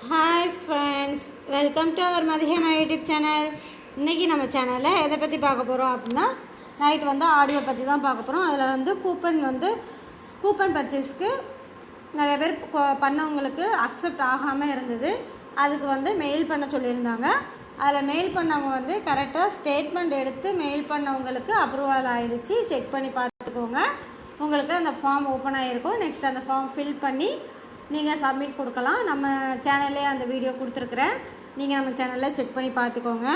Hi friends, welcome to our மதியமா YouTube channel. இன்றைக்கி நம்ம சேனலில் எதை பற்றி பார்க்க போகிறோம் அப்படின்னா, நைட் ஆடியோ பற்றி தான் பார்க்க போகிறோம். அதில் கூப்பன் பர்ச்சேஸ்க்கு நிறைய பேர் பண்ணவங்களுக்கு அக்செப்ட் ஆகாமல் இருந்தது. அதுக்கு மெயில் பண்ண சொல்லியிருந்தாங்க. அதில் மெயில் பண்ணவங்க கரெக்டாக ஸ்டேட்மெண்ட் எடுத்து மெயில் பண்ணவங்களுக்கு அப்ரூவல் ஆகிடுச்சு. செக் பண்ணி பார்த்துக்கோங்க. உங்களுக்கு அந்த ஃபார்ம் ஓப்பன் ஆகிருக்கும். நெக்ஸ்ட் அந்த ஃபார்ம் ஃபில் பண்ணி நீங்கள் சப்மிட் கொடுக்கலாம். நம்ம சேனல்லே அந்த வீடியோ கொடுத்துருக்குறேன். நீங்கள் நம்ம சேனலில் செக் பண்ணி பார்த்துக்கோங்க.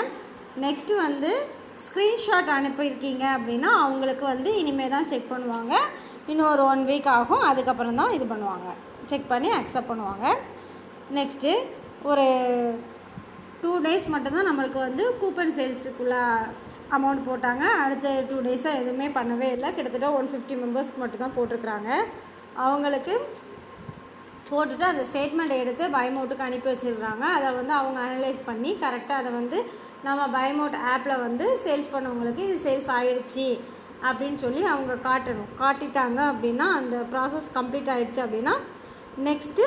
நெக்ஸ்ட்டு ஸ்க்ரீன்ஷாட் அனுப்பியிருக்கீங்க அப்படின்னா அவங்களுக்கு இனிமேல் தான் செக் பண்ணுவாங்க. இன்னும் ஒரு 1 வீக் ஆகும். அதுக்கப்புறம் தான் இது பண்ணுவாங்க, செக் பண்ணி அக்செப்ட் பண்ணுவாங்க. நெக்ஸ்ட்டு ஒரு 2 டேஸ் மட்டும்தான் நம்மளுக்கு கூப்பன் சேல்ஸுக்குள்ளே அமௌண்ட் போட்டாங்க. அடுத்த 2 டேஸாக எதுவுமே பண்ணவே இல்லை. கிட்டத்தட்ட 150 மெம்பர்ஸ்க்கு மட்டும்தான் போட்டிருக்குறாங்க. அவங்களுக்கு போட்டுட்டு அந்த ஸ்டேட்மெண்ட்டை எடுத்து பைமோட்டுக்கு அனுப்பி வச்சுருக்காங்க. அதை அவங்க அனலைஸ் பண்ணி கரெக்டாக அதை நம்ம பைமோட் ஆப்பில் சேல்ஸ் பண்ணவங்களுக்கு இது சேல்ஸ் ஆகிடுச்சி அப்படின்னு சொல்லி அவங்க காட்டணும். காட்டிட்டாங்க அப்படின்னா அந்த ப்ராசஸ் கம்ப்ளீட் ஆகிடுச்சு அப்படின்னா நெக்ஸ்ட்டு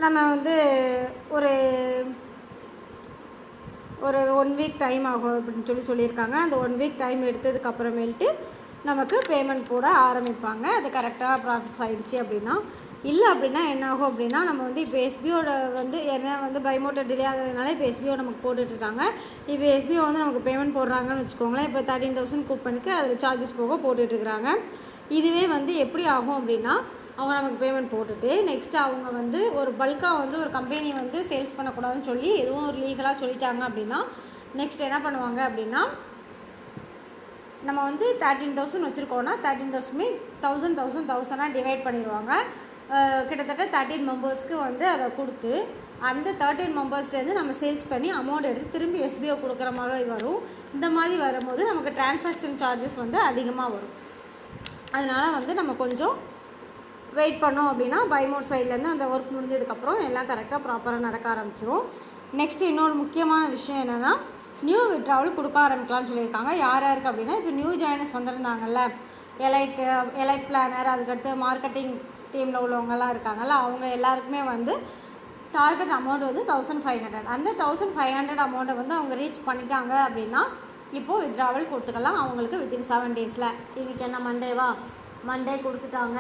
நம்ம ஒரு ஒரு 1 வீக் டைம் ஆகும் அப்படின்னு சொல்லியிருக்காங்க. அந்த 1 வீக் டைம் எடுத்ததுக்கப்புறமேல்ட்டு நமக்கு பேமெண்ட் போட ஆரம்பிப்பாங்க. அது கரெக்டாக ப்ராசஸ் ஆகிடுச்சு அப்படின்னா. இல்லை அப்படின்னா என்ன ஆகும் அப்படின்னா, நம்ம இப்போ எஸ்பிஓட என்ன பைமோட்டை டிலே ஆகிறதுனால இப்போ எஸ்பிஓ நமக்கு போட்டுட்ருக்காங்க. இப்போ எஸ்பிஓ நமக்கு பேமெண்ட் போடுறாங்கன்னு வச்சுக்கோங்களேன். இப்போ 13,000 கூப்பனுக்கு அதில் சார்ஜஸ் போக போட்டுட்ருக்குறாங்க. இதுவே எப்படி ஆகும் அப்படின்னா, அவங்க நமக்கு பேமெண்ட் போட்டுட்டு நெக்ஸ்ட்டு அவங்க ஒரு பல்காக ஒரு கம்பெனி சேல்ஸ் பண்ணக்கூடாதுன்னு சொல்லி எதுவும் ஒரு லீகலாக சொல்லிட்டாங்க அப்படின்னா நெக்ஸ்ட் என்ன பண்ணுவாங்க அப்படின்னா, நம்ம 13,000 வச்சுருக்கோன்னா 13,000 1000 டிவைட் பண்ணிடுவாங்க. கிட்டத்தட்ட 13 மெம்பர்ஸ்க்கு அதை கொடுத்து அந்த 13 மெம்பர்ஸ்லேருந்து நம்ம சேல்ஸ் பண்ணி அமௌண்ட் எடுத்து திரும்பி எஸ்பிஓ கொடுக்குற மாதிரி வரும். இந்த மாதிரி வரும்போது நமக்கு டிரான்சாக்ஷன் சார்ஜஸ் அதிகமாக வரும். அதனால் நம்ம கொஞ்சம் வெயிட் பண்ணோம் அப்படின்னா பைமோட் சைட்லேருந்து அந்த ஒர்க் முடிஞ்சதுக்கப்புறம் எல்லாம் கரெக்டாக ப்ராப்பராக நடக்க ஆரம்பிச்சிடும். நெக்ஸ்ட்டு இன்னொரு முக்கியமான விஷயம் என்னென்னா, நியூ விட்ராவல் கொடுக்க ஆரம்பிக்கலாம்னு சொல்லியிருக்காங்க. யார் யாருக்கு அப்படின்னா, இப்போ நியூ ஜாயினர்ஸ் வந்திருந்தாங்கல்ல, எலைட் பிளானர், அதுக்கடுத்து மார்க்கெட்டிங் டீமில் உள்ளவங்கெல்லாம் இருக்காங்கல்ல, அவங்க எல்லாருக்குமே டார்கெட் அமௌண்ட் 1500. அந்த 1500 அமௌண்ட்டை அவங்க ரீச் பண்ணிட்டாங்க அப்படின்னா இப்போது வித்ட்ராவல் கொடுத்துக்கலாம் அவங்களுக்கு வித்தின் 7 டேஸில். இன்றைக்கி என்ன மண்டே கொடுத்துட்டாங்க,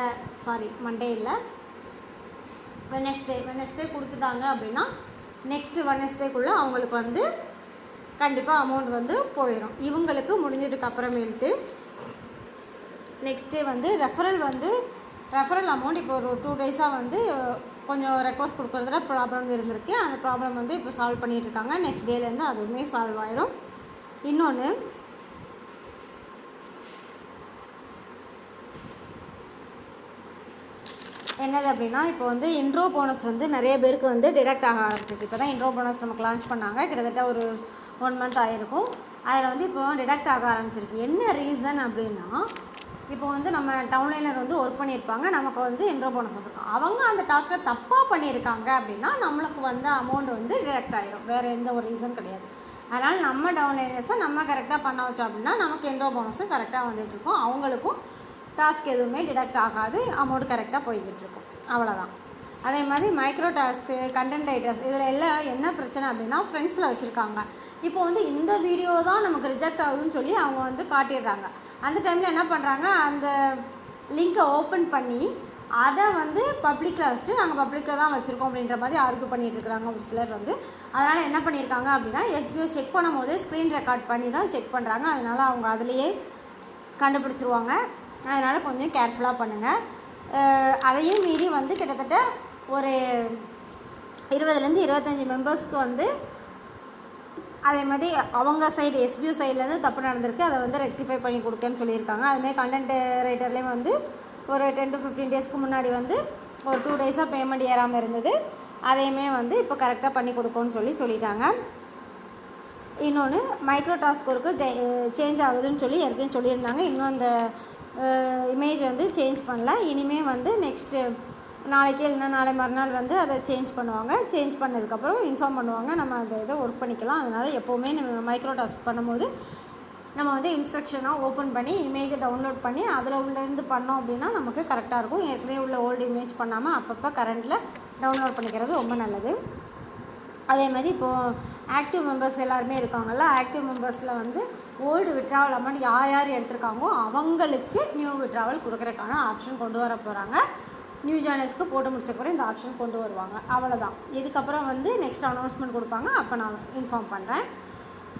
மண்டே இல்லை, வெனஸ்டே கொடுத்துட்டாங்க அப்படின்னா நெக்ஸ்ட்டு வெனஸ்டேக்குள்ளே அவங்களுக்கு கண்டிப்பாக அமௌண்ட் போயிடும். இவங்களுக்கு முடிஞ்சதுக்கு அப்புறமேல்ட்டு நெக்ஸ்ட்டு ரெஃபரல் அமௌண்ட் இப்போ ஒரு 2 டேஸாக கொஞ்சம் ரெக்வஸ்ட் கொடுக்குறதுல ப்ராப்ளம் இருந்திருக்கு. அந்த ப்ராப்ளம் இப்போ சால்வ் பண்ணிகிட்ருக்காங்க. நெக்ஸ்ட் டேலேருந்து அதுவுமே சால்வ் ஆயிரும். இன்னொன்று என்னது அப்படின்னா, இப்போ இன்ட்ரோ போனஸ் நிறைய பேருக்கு டிடக்ட் ஆக ஆரம்பிச்சிருக்கு. இப்போ தான் இன்ட்ரோ போனஸ் நமக்கு லான்ச் பண்ணாங்க. கிட்டத்தட்ட ஒரு 1 மந்த் ஆகிருக்கும். அதில் இப்போ டிடக்ட் ஆக ஆரம்பிச்சிருக்கு. என்ன ரீசன் அப்படின்னா, இப்போ நம்ம டவுன்லைனர் ஒர்க் பண்ணியிருப்பாங்க. நமக்கு இன்ட்ரோ போனஸ் வந்துருக்கும். அவங்க அந்த டாஸ்க்கை தப்பாக பண்ணியிருக்காங்க அப்படின்னா நம்மளுக்கு அமௌண்ட் டிடக்ட் ஆகிரும். வேறு எந்த ஒரு ரீசன் கிடையாது. அதனால் நம்ம டவுன்லைனர்ஸை நம்ம கரெக்டாக பண்ண வச்சோம் அப்படின்னா நமக்கு இன்ட்ரோ போனஸும் கரெக்டாக வந்துட்டுருக்கும். அவங்களுக்கும் டாஸ்க் எதுவுமே டிடக்ட் ஆகாது. அமௌண்ட் கரெக்டாக போய்கிட்டு இருக்கும். அவ்வளோதான். அதே மாதிரி மைக்ரோ டாஸ்க்கு, கண்டென்ட் ரைட்டர்ஸ், இதில் எல்லாம் என்ன பிரச்சனை அப்படின்னா, ஃப்ரெண்ட்ஸில் வச்சுருக்காங்க. இப்போ இந்த வீடியோ தான் நமக்கு ரிஜெக்ட் ஆகுதுன்னு சொல்லி அவங்க காட்டிடுறாங்க. அந்த டைமில் என்ன பண்ணுறாங்க, அந்த லிங்க்கை ஓப்பன் பண்ணி அதை பப்ளிக்கில் வச்சுட்டு நாங்கள் பப்ளிக்கில் தான் வச்சுருக்கோம் அப்படின்ற மாதிரி ஆர்கியூ பண்ணிகிட்டு இருக்கிறாங்க ஒரு சிலர். அதனால் என்ன பண்ணியிருக்காங்க அப்படின்னா, எஸ்பிஓ செக் பண்ணும் போது ஸ்க்ரீன் ரெக்கார்ட் பண்ணி தான் செக் பண்ணுறாங்க. அதனால் அவங்க அதிலேயே கண்டுபிடிச்சிருவாங்க. அதனால் கொஞ்சம் கேர்ஃபுல்லாக பண்ணுங்கள். அதையும் மீறி கிட்டத்தட்ட ஒரு 20 25 மெம்பர்ஸ்க்கு அதே மாதிரி அவங்க சைடு எஸ்பிஓ சைட்லேருந்து தப்பு நடந்திருக்கு. அதை ரெக்டிஃபை பண்ணி கொடுத்தேன்னு சொல்லியிருக்காங்க. அதுமாதிரி கண்டென்ட் ரைட்டர்லேயும் ஒரு 10 to 15 டேஸ்க்கு முன்னாடி ஒரு 2 டேஸாக பேமெண்ட் ஏறாமல் இருந்தது. அதையுமே இப்போ கரெக்டாக பண்ணி கொடுக்கோன்னு சொல்லிட்டாங்க. இன்னொன்று மைக்ரோ டாஸ்க் ஒர்க்கு சேஞ்ச் ஆகுதுன்னு சொல்லி ஏற்கனவே சொல்லியிருந்தாங்க. இன்னும் அந்த இமேஜ் சேஞ்ச் பண்ணல. இனிமேல் நெக்ஸ்ட்டு நாளைக்கு இல்லைன்னா நாளை மறுநாள் அதை சேஞ்ச் பண்ணுவாங்க. சேஞ்ச் பண்ணதுக்கப்புறம் இன்ஃபார்ம் பண்ணுவாங்க. நம்ம அந்த இதை ஒர்க் பண்ணிக்கலாம். அதனால் எப்போவுமே நம்ம மைக்ரோ டாஸ்க் பண்ணும்போது நம்ம இன்ஸ்ட்ரக்ஷனாக ஓப்பன் பண்ணி இமேஜை டவுன்லோட் பண்ணி அதில் உள்ளேருந்து பண்ணோம் அப்படின்னா நமக்கு கரெக்டாக இருக்கும். ஏற்கனவே உள்ள ஓல்டு இமேஜ் பண்ணாமல் அப்பப்போ கரண்டில் டவுன்லோட் பண்ணிக்கிறது ரொம்ப நல்லது. அதே மாதிரி இப்போது ஆக்டிவ் மெம்பர்ஸ் எல்லாருமே இருக்காங்கல்ல, ஆக்டிவ் மெம்பர்ஸில் வந்து ஓல்டு விட்ராவல் அமௌண்ட் யார் யார் எடுத்திருக்காங்களோ அவங்களுக்கு நியூ விட்ராவல் கொடுக்குறதுக்கான ஆப்ஷன் கொண்டு வர போகிறாங்க. நியூ ஜாயினர்ஸ்க்கு போட்டு முடிச்சக்கப்புறம் இந்த ஆப்ஷன் கொண்டு வருவாங்க. அவ்வளோதான். இதுக்கப்புறம் வந்து நெக்ஸ்ட் அனௌன்ஸ்மெண்ட் கொடுப்பாங்க, அப்போ நான் இன்ஃபார்ம் பண்ணுறேன்.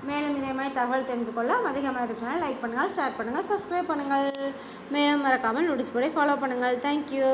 மேலும் இதே மாதிரி தகவல் தெரிஞ்சுக்கொள்ள மதிகமா யூடியூப் சேனல் லைக் பண்ணுங்கள், ஷேர் பண்ணுங்கள், சப்ஸ்கிரைப் பண்ணுங்கள். மேலும் மறக்காமல் நோட்டீஸ் போர்டை ஃபாலோ பண்ணுங்கள். தேங்க்யூ.